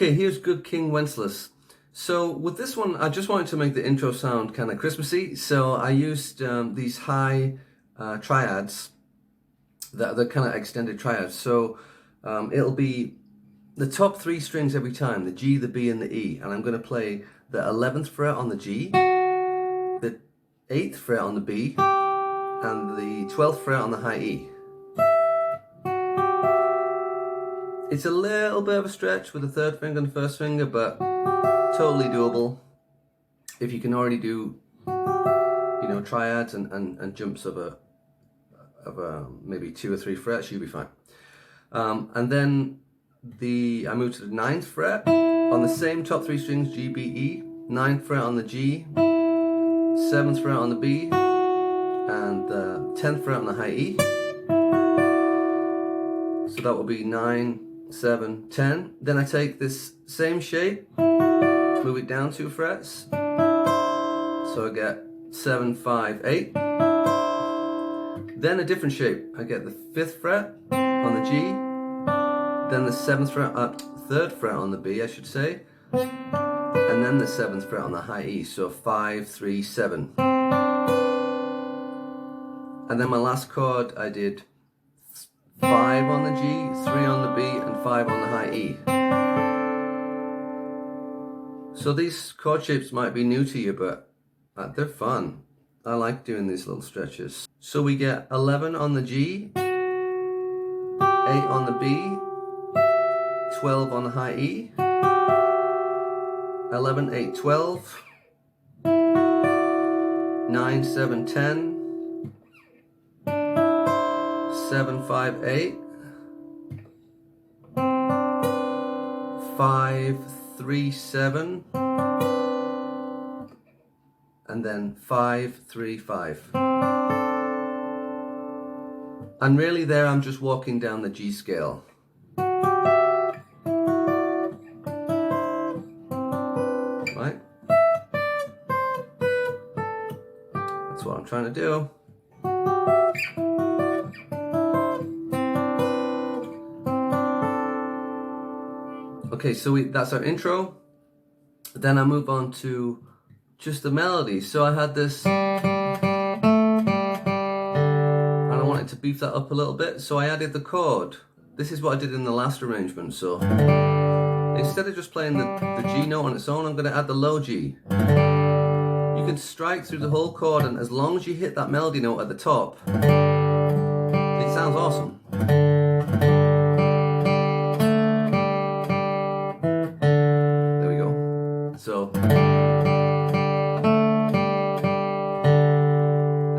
Okay, here's Good King Wenceslas. So with this one, I just wanted to make the intro sound kind of Christmassy. So I used these high triads, the kind of extended triads. So it'll be the top three strings every time, the G, the B, and the E. And I'm going to play the 11th fret on the G, the 8th fret on the B, and the 12th fret on the high E. It's a little bit of a stretch with the third finger and the first finger, but totally doable. If you can already do, triads and jumps of maybe 2 or 3 frets, you'll be fine. And then I move to the 9th fret on the same top 3 strings, G, B, E. 9th fret on the G, 7th fret on the B, and the 10th fret on the high E. So that will be 9, 7, 10. Then I take this same shape, move it down 2 frets. So I get 7, 5, 8. Then a different shape. I get the 5th fret on the G, then the 7th fret, 3rd fret on the B, I should say, and then the 7th fret on the high E. So 5, 3, 7. And then my last chord, I did 5 on the G, 3 on the B, and 5 on the high E. So these chord shapes might be new to you, but they're fun. I like doing these little stretches. So we get 11 on the G, 8 on the B, 12 on the high E, 11, 8, 12, 9, 7, 10, 7, 5, 8, 5, 3, 7, and then 5, 3, 5. And really there I'm just walking down the G scale. Right? That's what I'm trying to do. Okay, so that's our intro. Then I move on to just the melody. So I had this, and I wanted to beef that up a little bit, so I added the chord. This is what I did in the last arrangement. So instead of just playing the G note on its own, I'm going to add the low G. You can strike through the whole chord, and as long as you hit that melody note at the top, it sounds awesome. So,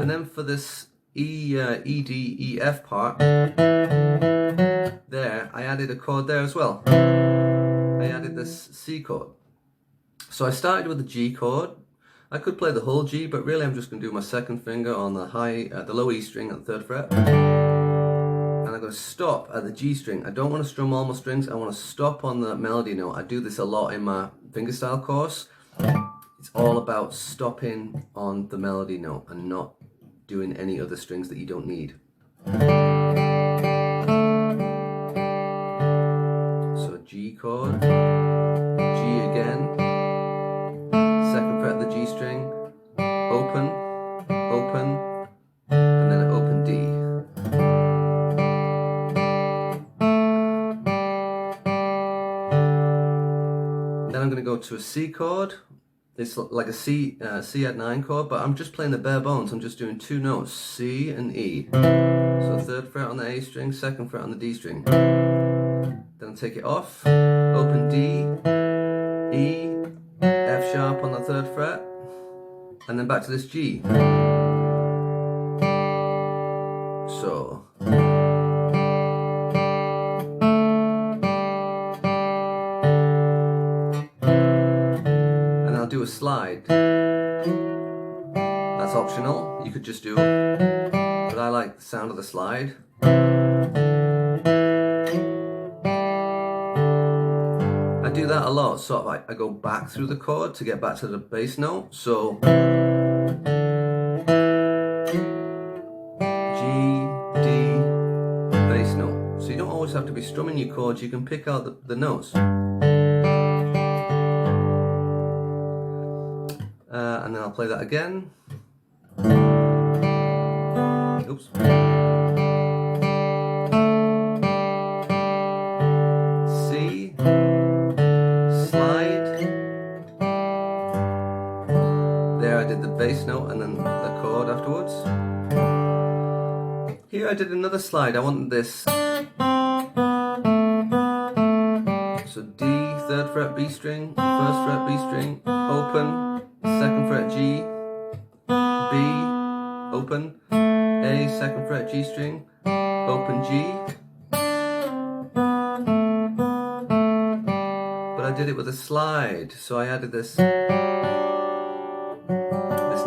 and then for this E, D, E, F part, there, I added a chord there as well. I added this C chord. So I started with the G chord. I could play the whole G, but really I'm just going to do my second finger on the the low E string at the 3rd fret. And I'm going to stop at the G string. I don't want to strum all my strings, I want to stop on the melody note. I do this a lot in my Fingerstyle course. It's all about stopping on the melody note and not doing any other strings that you don't need. So G chord, G again, 2nd fret of the G string, open, open, and then an open D. Then I'm going to go to a C chord. It's like a C at 9 chord, but I'm just playing the bare bones. I'm just doing 2 notes, C and E. So 3rd fret on the A string, 2nd fret on the D string. Then I'll take it off, open D, E, F sharp on the 3rd fret, and then back to this G. So. Do a slide. That's optional. You could just do it, but I like the sound of the slide. I do that a lot. Sort of like I go back through the chord to get back to the bass note. So G, D, bass note. So you don't always have to be strumming your chords. You can pick out the notes. then I'll play that again. Oops. C, slide. There I did the bass note and then the chord afterwards. Here I did another slide. I wanted this. So D, 3rd fret B string, 1st fret B string, open, 2nd fret G, B, open, A, 2nd fret G string, open G. But I did it with a slide, so I added this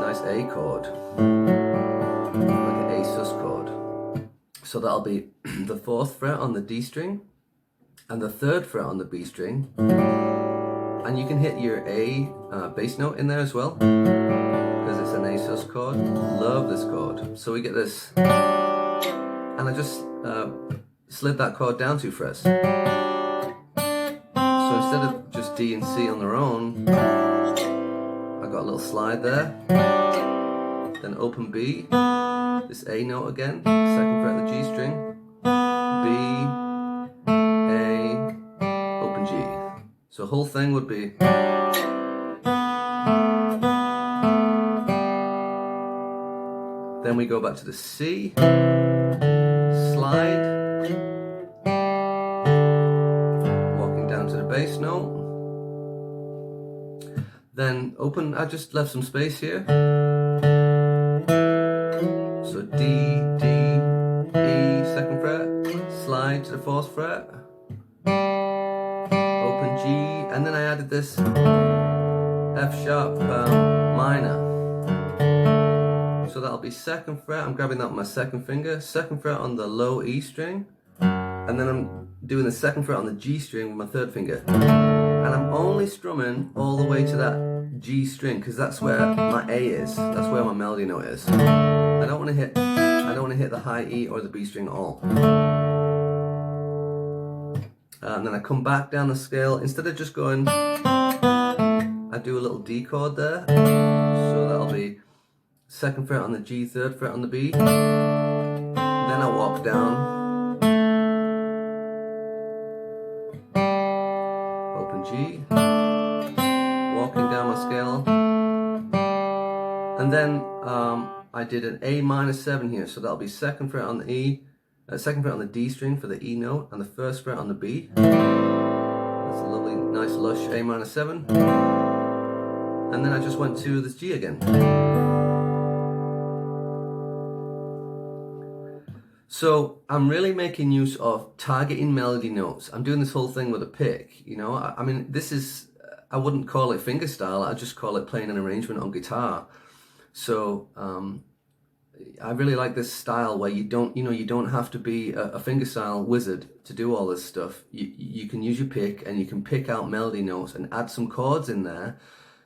nice A chord, like an A sus chord. So that'll be the 4th fret on the D string and the 3rd fret on the B string, and you can hit your A bass note in there as well because it's an A sus chord. Love this chord. So we get this, and I just slid that chord down 2 frets. So instead of just D and C on their own, I got a little slide there, then open B, this A note again, 2nd fret of the G string, B, A, open G. So the whole thing would be. Then we go back to the C, slide, walking down to the bass note. Then open, I just left some space here. So D, D, E, 2nd fret, slide to the 4th fret, open G, and then I added this F sharp minor. So that'll be 2nd fret, I'm grabbing that with my 2nd finger, 2nd fret on the low E string, and then I'm doing the 2nd fret on the G string with my 3rd finger. And I'm only strumming all the way to that G string because that's where my A is. That's where my melody note is. I don't want to hit the high E or the B string at all. And then I come back down the scale. Instead of just going, I do a little D chord there. So that'll be 2nd fret on the G, 3rd fret on the B. Then I walk down. Open G. Walking down my scale. And then I did an A minor 7 here. So that'll be 2nd fret on the E, 2nd fret on the D string for the E note, and the 1st fret on the B. That's a lovely, nice, lush A minor 7. And then I just went to this G again. So I'm really making use of targeting melody notes. I'm doing this whole thing with a pick, you know. I mean, this is, I wouldn't call it fingerstyle. I just call it playing an arrangement on guitar. So I really like this style where you don't have to be a fingerstyle wizard to do all this stuff. You can use your pick and you can pick out melody notes and add some chords in there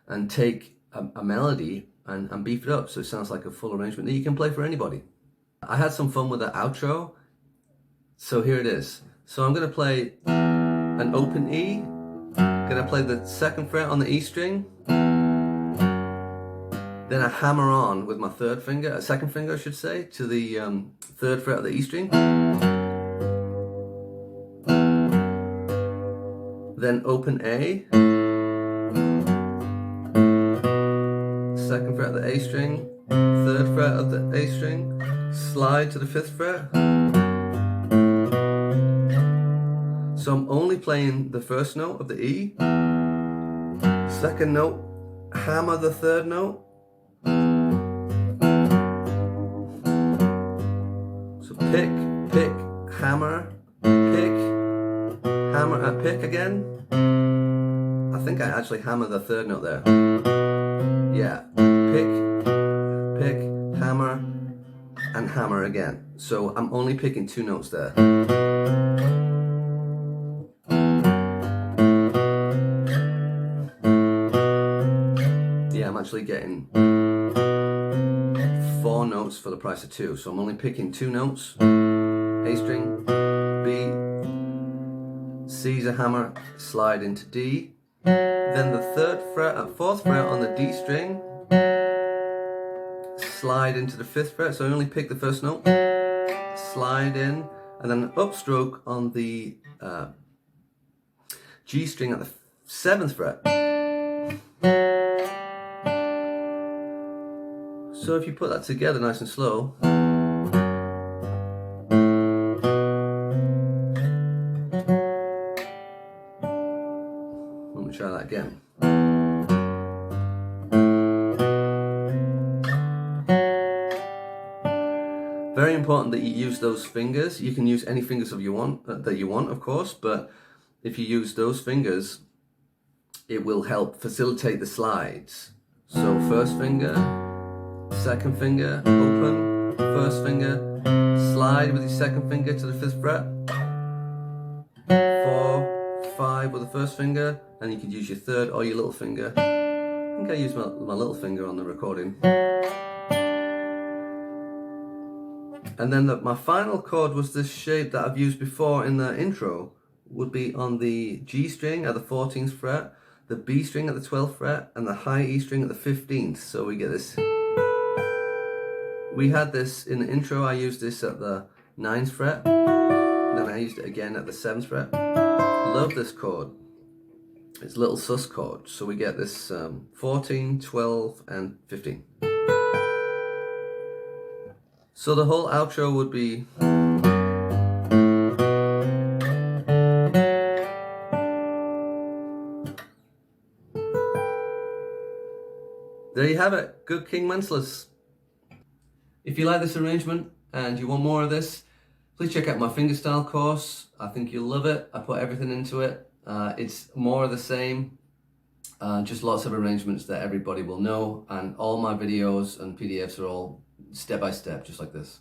and take a melody and beef it up so it sounds like a full arrangement that you can play for anybody. I had some fun with the outro, so here it is. So I'm going to play an open E, going to play the 2nd fret on the E string, then I hammer on with my 3rd finger, a 2nd finger I should say, to the 3rd fret of the E string. Then open A, 2nd fret of the A string, 3rd fret of the A string, slide to the 5th fret. So I'm only playing the 1st note of the E, 2nd note, hammer the 3rd note. So pick, pick, hammer, pick, hammer, pick again. I think I actually hammer the 3rd note there. Yeah, pick, pick, hammer, and hammer again. So I'm only picking 2 notes there. Yeah, I'm actually getting 4 notes for the price of 2. So I'm only picking 2 notes. A string, B, C's a hammer, slide into D. Then the 3rd fret, 4th fret on the D string, slide into the 5th fret, so I only pick the first note, slide in, and then an upstroke on the G string at the 7th fret. So if you put that together nice and slow, let me try that again. Very important that you use those fingers. You can use any fingers that you want, of course, but if you use those fingers, it will help facilitate the slides. So first finger, second finger, open, first finger, slide with your second finger to the 5th fret, 4, 5 with the first finger, and you could use your third or your little finger. I think I used my little finger on the recording. And then my final chord was this shape that I've used before in the intro, would be on the G string at the 14th fret, the B string at the 12th fret, and the high E string at the 15th. So we get this. We had this in the intro, I used this at the 9th fret, then I used it again at the 7th fret. Love this chord. It's a little sus chord. So we get this 14, 12, and 15. So the whole outro would be. There you have it. Good King Wenceslas. If you like this arrangement and you want more of this, please check out my Fingerstyle course. I think you'll love it. I put everything into it. It's more of the same, just lots of arrangements that everybody will know, and all my videos and PDFs are all step by step, just like this.